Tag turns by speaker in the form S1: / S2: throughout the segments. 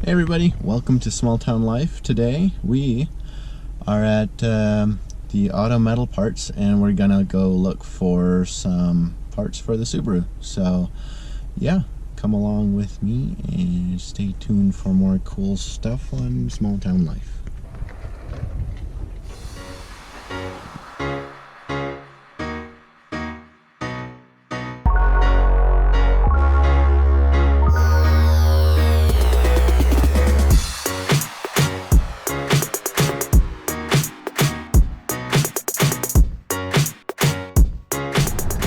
S1: Hey everybody, welcome to Small Town Life. Today we are at the Auto Metal Parts and we're gonna go look for some parts for the Subaru. So yeah, come along with me and stay tuned for more cool stuff on Small Town Life.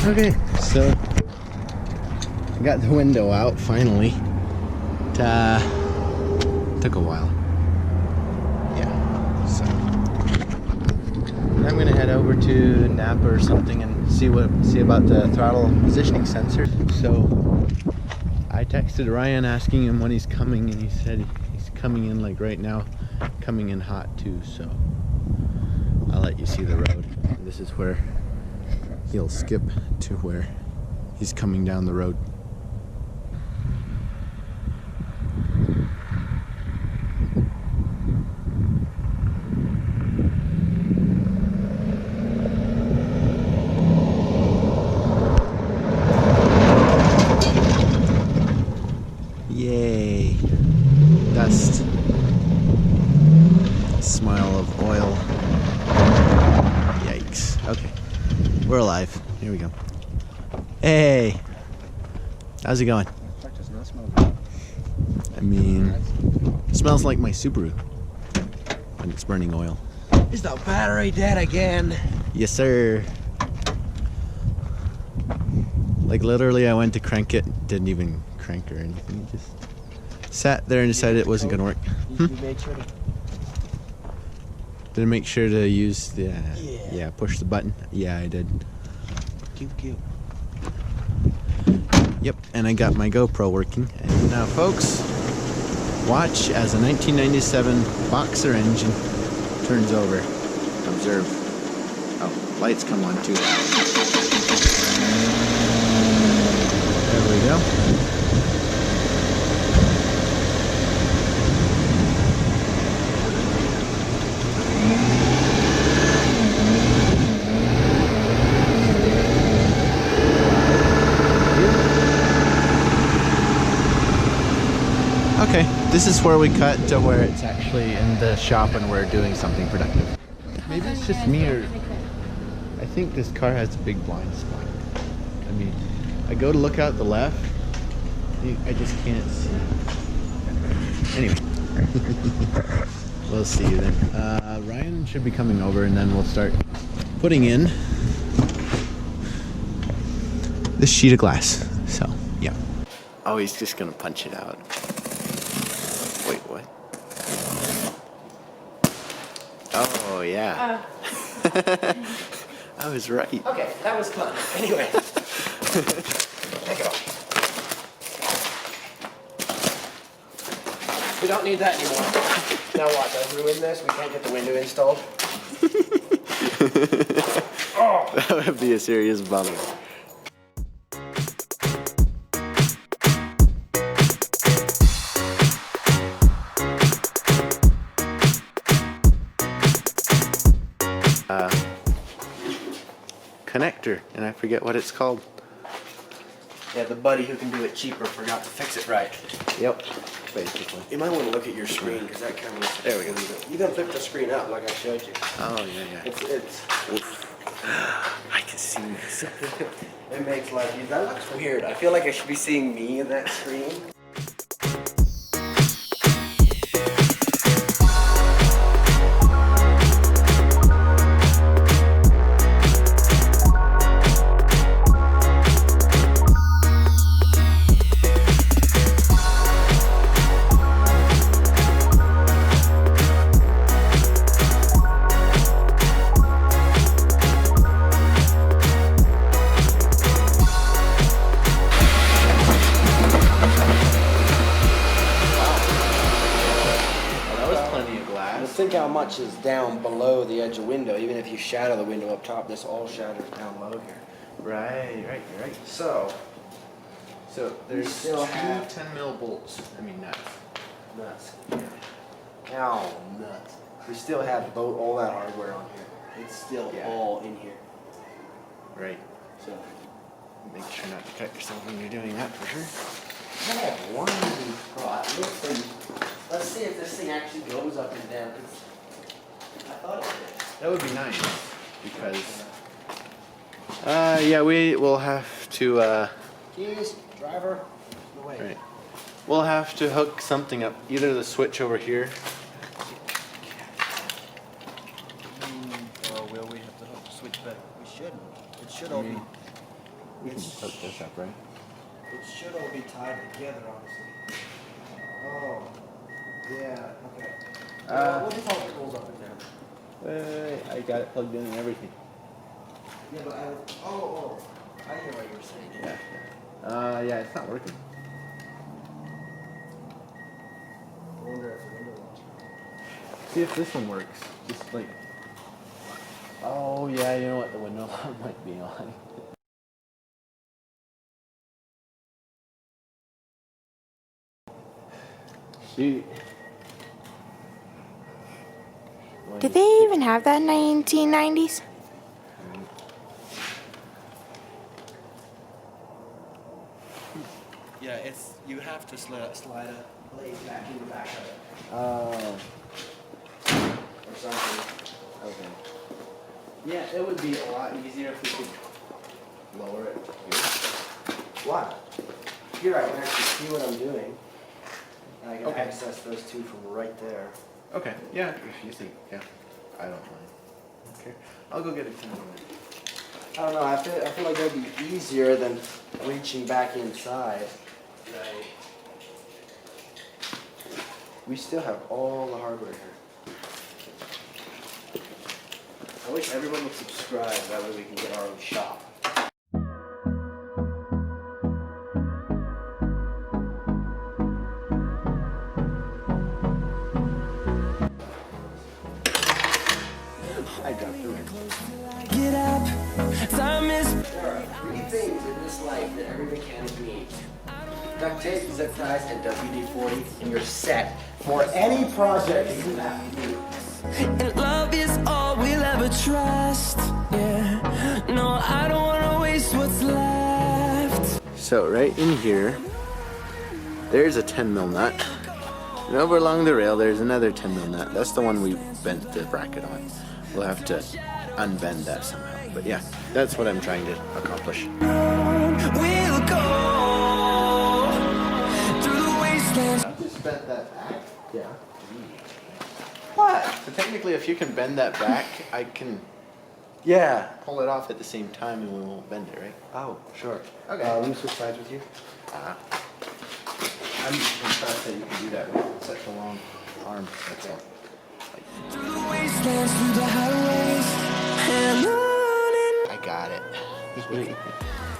S1: Okay, so I got the window out finally. It took a while. Yeah, so I'm gonna head over to Napa or something and see about the throttle positioning sensor. So I texted Ryan asking him when he's coming, and he said he's coming in like right now, coming in hot too. So I'll let you see the road. This is where he'll skip to where he's coming down the road. Yay! Dust. Smell of oil. Yikes. Okay. We're alive. Here we go. Hey! How's it going?
S2: Does not smell good.
S1: I mean, it smells like my Subaru when it's burning oil.
S2: Is the battery dead again?
S1: Yes, sir. Like literally, I went to crank it, didn't even crank or anything. It just sat there and decided it wasn't gonna work.
S2: You made sure to...
S1: Did I make sure to use the push the button? Yeah, I did.
S2: Cute.
S1: Yep, and I got my GoPro working. And now, folks, watch as a 1997 Boxer engine turns over. Observe. Oh, lights come on too. There we go. Okay, this is where we cut to where it's actually in the shop and we're doing something productive. Maybe it's just me, or I think this car has a big blind spot. I mean, I go to look out the left, I just can't see. Anyway, we'll see you then. Ryan should be coming over and then we'll start putting in this sheet of glass. So, yeah. Oh, he's just gonna punch it out. Wait, what? Oh, yeah. I was right.
S2: Okay, that was fun. Anyway. Take it off. We don't need that anymore. Now what? Did I ruin this? We can't get the window installed? Oh.
S1: That would be a serious bummer. Connector, and I forget what it's called.
S2: Yeah, the buddy who can do it cheaper forgot to fix it right.
S1: Yep, basically.
S2: You might want to look at your screen because that camera.
S1: There we go.
S2: You gotta flip the screen out like I showed you.
S1: Oh, yeah.
S2: It's
S1: I can see this.
S2: It makes life easy. That looks weird. I feel like I should be seeing me in that screen. Think how much is down below the edge of the window. Even if you shadow the window up top, this all shadows down low here.
S1: Right.
S2: So
S1: there's
S2: still
S1: two
S2: have
S1: 10 mil bolts. I mean nuts.
S2: Nuts. Ow, nuts. We still have all that hardware on here. It's still all in here.
S1: Right.
S2: So
S1: Make sure not to cut yourself when you're doing that for sure.
S2: I have one spot. Let's see if this thing actually goes up and down. I thought it did.
S1: That would be nice because yeah, we will have to
S2: Keys, driver, no way.
S1: right. We'll have to hook something up, either the switch over here.
S2: Or will we have to hook the switch back? We shouldn't. It should all be.
S1: We can hook this up, right?
S2: It should all be tied together, honestly. Oh, yeah. Okay. What if all it rolls up and down?
S1: I got it plugged in and everything.
S2: Yeah, but I hear what you were saying.
S1: Yeah, it's not working.
S2: I wonder if the window locks.
S1: See if this one works. Just like. Oh yeah, you know what? The window might be on. Shoot.
S3: Did they even have that in 1990s?
S2: Yeah, you have to slide a blade back in the back of it.
S1: Oh.
S2: Or something.
S1: Okay. Yeah, it would be a lot easier if we could lower it here.
S2: What? Here I can actually see what I'm doing. And I can access those two from right there.
S1: Okay. Yeah, if you think, yeah, I don't mind. Okay. I'll go get a tin.
S2: I don't know, I feel like that'd be easier than reaching back inside.
S1: Right.
S2: We still have all the hardware here. I wish everyone would subscribe, that way we can get our own shop.
S1: I dropped the ring.
S4: Get up, time is.
S2: There are 3 things in this life that every mechanic needs. Duct tape, zip ties, and WD-40, and you're set for any project you have to do.
S4: And love is all we'll ever trust. Yeah, no, I don't wanna waste what's left.
S1: So right in here, there's a 10mm nut. And over along the rail, there's another 10mm nut. That's the one we bent the bracket on. We'll have to unbend that somehow. But yeah, that's what I'm trying to accomplish.
S4: We'll go through the wastelands.
S1: I just bent that back.
S2: Yeah.
S1: What? So technically, if you can bend that back, I can
S2: Yeah.
S1: pull it off at the same time and we won't bend it, right?
S2: Oh, sure.
S1: Okay.
S2: Let me switch sides with you.
S1: I'm impressed that you can do that with such a long arm. That's all.
S4: Through the wastelands, through the highways, and on.
S1: I got it.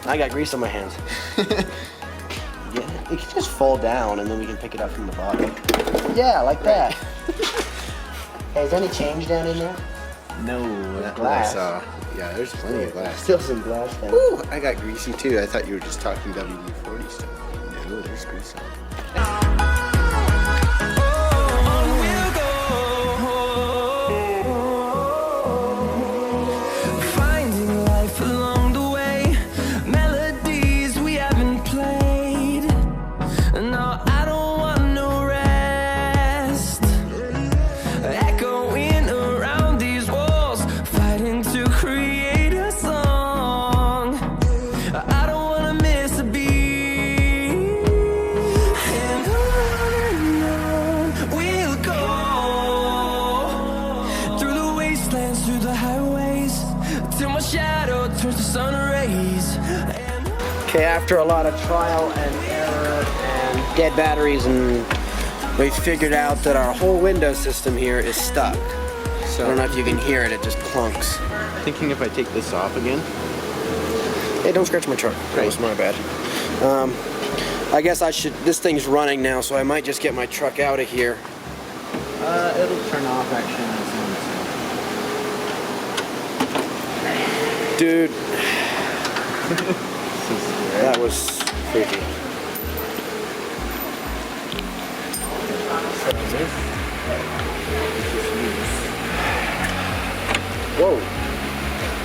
S2: I got grease on my hands. Yeah, it can just fall down and then we can pick it up from the bottom. Yeah, like that. Hey, is there any change down in there?
S1: No, that's what I
S2: glass.
S1: saw. Yeah, there's plenty of glass.
S2: Still some glass down.
S1: Ooh, I got greasy too. I thought you were just talking WD-40 stuff. No, there's grease on.
S4: We'll go, finding life along the way, melodies we haven't played. No, I don't want no rest. Echoing around these walls, fighting to create a song. I don't wanna miss a beat. And on we'll go through the wastelands, through the highways, till my shadow turns to sun rays.
S2: Okay, after a lot of trial and error and dead batteries, and we figured out that our whole window system here is stuck. So I don't know if you can hear it, it just clunks.
S1: Thinking if I take this off again.
S2: Hey, don't scratch my truck. That was my bad. I guess I should, this thing's running now, so I might just get my truck out of here.
S1: It'll turn off actually on its own.
S2: Dude, that was freaky.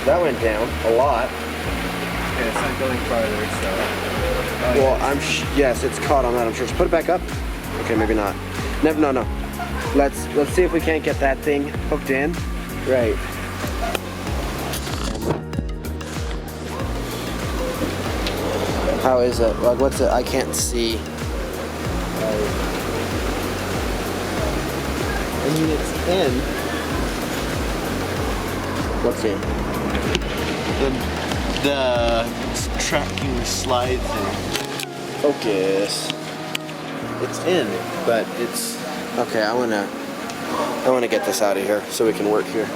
S2: That went down a lot.
S1: Okay, it's not going farther, so.
S2: Well, yes, it's caught on that. I'm sure. Just put it back up. Okay, maybe not. No. Let's see if we can't get that thing hooked in. Right. How is it? Like, what's it? I can't see.
S1: I mean, it's in.
S2: What's in?
S1: The tracking slides in.
S2: Focus.
S1: It's in, but it's.
S2: Okay, I wanna get this out of here so we can work here.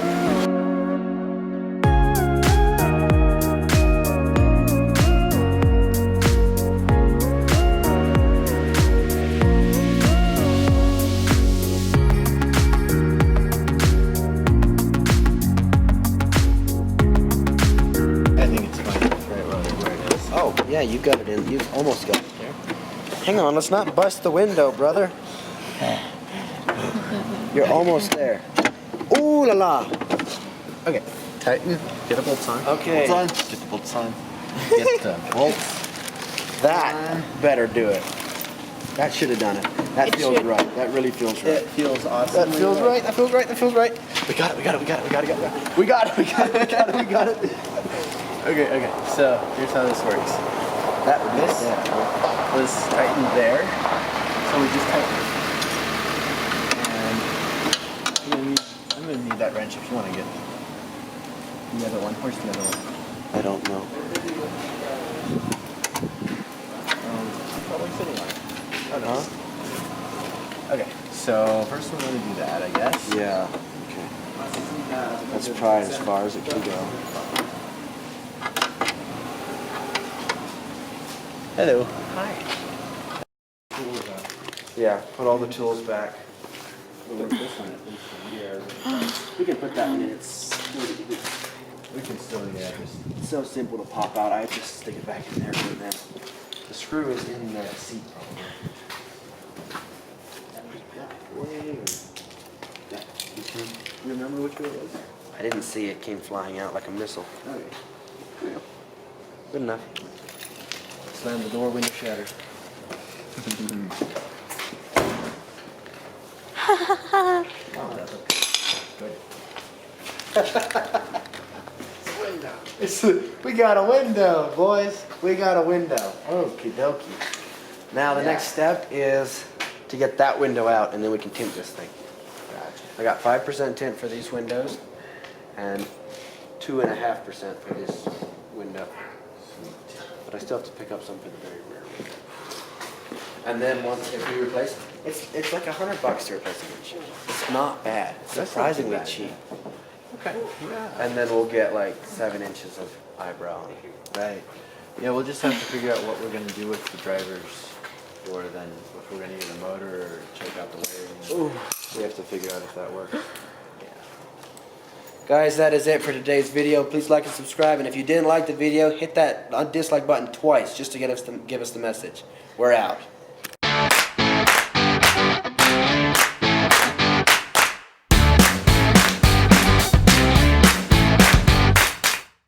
S2: Oh, yeah, you got it in. You almost got it there. Hang on, let's not bust the window, brother. You're almost there. Ooh la la.
S1: Okay, tighten. Get the bolts on.
S2: Okay.
S1: Bolts on. Get the bolts on. Get the bolts.
S2: That better do it. That should have done it. That feels right. That really feels right.
S1: It feels awesome.
S2: That feels right. That feels right. That feels right. We got it. We got it. We got it. We got it. We got it. We got it. We got it. We got it.
S1: Okay. So here's how this works. This was tightened there, so we just tightened it. And I'm gonna need that wrench if you want to get the other one. Where's the other one?
S2: I don't know.
S1: Probably sitting on it. Oh no. Okay. So first we're gonna do that, I guess.
S2: Yeah. Okay. Let's try it as far as it can go.
S1: Hello.
S2: Hi. Yeah, put all the tools back. We can put that one in.
S1: We can still,
S2: It's so simple to pop out. I just stick it back in there and then the screw is in the seat.
S1: You remember which way it was?
S2: I didn't see it. Came flying out like a missile.
S1: Okay.
S2: Good enough.
S1: Slam the door, window shatter. Oh, that's okay. Good.
S2: We got a window, boys. We got a window. Okie dokie. Now the next step is to get that window out and then we can tint this thing. I got 5% tint for these windows and 2.5% for this window. But I still have to pick up some for the very rare window. And then if we replace, it's like $100 to replace the windshield. It's not bad. It's surprisingly cheap.
S1: Okay. Yeah.
S2: And then we'll get like 7 inches of eyebrow on it.
S1: Right. Yeah, we'll just have to figure out what we're gonna do with the drivers, or then if we're gonna use a motor or check out the wiring.
S2: Ooh. We have to figure out if that works. Yeah. Guys, that is it for today's video. Please like and subscribe. And if you didn't like the video, hit that dislike button twice just to give us the message. We're out.